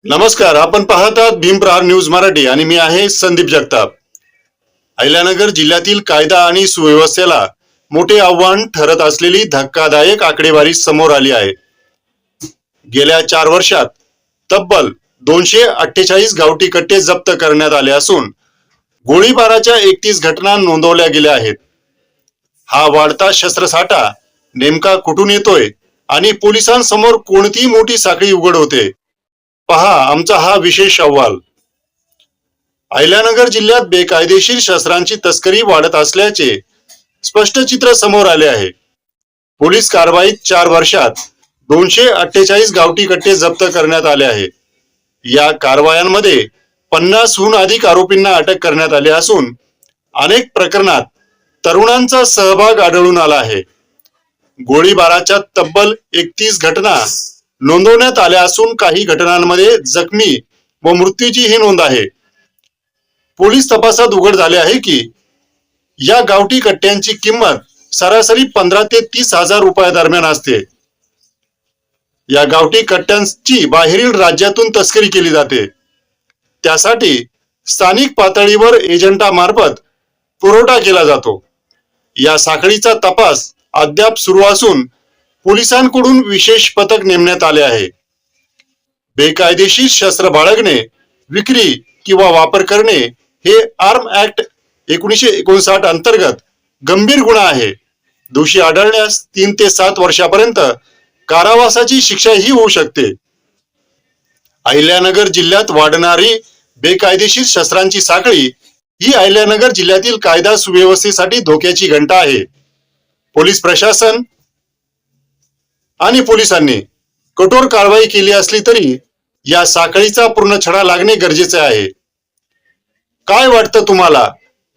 नमस्कार, आपण पाहत आहात भीमप्रहार न्यूज मराठी आणि मी आहे संदीप जगताप. अहिल्यानगर जिल्ह्यातील कायदा आणि सुव्यवस्थेला मोठे आव्हान ठरत असलेली धक्कादायक आकडेवारी समोर आली आहे. गेल्या 4 वर्षात तब्बल 248 गावठी कट्टे जप्त करण्यात आले असून गोळीबाराच्या 31 घटना नोंदवल्या गेल्या आहेत. हा वाढता शस्त्रसाठा नेमका कुठून येतोय आणि पोलिसांसमोर कोणती मोठी साखळी उघड होते, पहा आमचा हा विशेष अहवाल. अहिल्यानगर जिल्ह्यात बेकायदेशीर शस्त्रांची तस्करी वाढत असल्याचे स्पष्ट चित्र समोर आले आहे. पोलीस कारवाईत 4 वर्षात 248 गावठी कट्टे जप्त करण्यात आले आहे. या कारवायांमध्ये 50हून अधिक आरोपींना अटक करण्यात आली असून अनेक प्रकरणात तरुणांचा सहभाग आढळून आला आहे. गोळीबाराच्या तब्बल 31 घटना नोंदवण्यात आल्या असून काही घटनांमध्ये जखमी व मृत्यूचीही नोंद आहे. पोलीस तपासात उघड झाले आहे की या गावठी कट्ट्यांची किंमत सरासरी 15 ते 30 हजार रुपया असते. या गावठी कट्ट्यांची बाहेरील राज्यातून तस्करी केली जाते. त्यासाठी स्थानिक पातळीवर एजंटामार्फत पुरवठा केला जातो. या साखळीचा तपास अद्याप सुरू असून पोलिसांकडून विशेष पथक नेमण्यात आले आहे. बेकायदेशीर शस्त्र बाळगणे, विक्री किंवा वापर करणे हे आर्म ऍक्ट 1959 अंतर्गत गंभीर गुन्हा आहे. दोषी आढळल्यास 3 ते 7 वर्षापर्यंत कारावासाची शिक्षाही होऊ शकते. अहिल्यानगर जिल्ह्यात वाढणारी बेकायदेशीर शस्त्रांची साखळी ही अहिल्यानगर जिल्ह्यातील कायदा सुव्यवस्थेसाठी धोक्याची घंटा आहे. पोलीस प्रशासन आणि पोलिसांनी कठोर कारवाई केली असली तरी या साखळीचा पूर्ण छडा लागणे गरजेचे आहे. काय वाटतं तुम्हाला?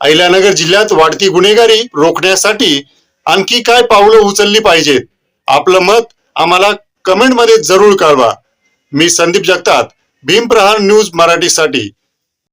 अहिल्यानगर जिल्ह्यात वाढती गुन्हेगारी रोखण्यासाठी आणखी काय पावलं उचलली पाहिजेत? आपलं मत आम्हाला कमेंट मध्ये जरूर कळवा. मी संदीप जगताप, भीमप्रहार न्यूज मराठीसाठी.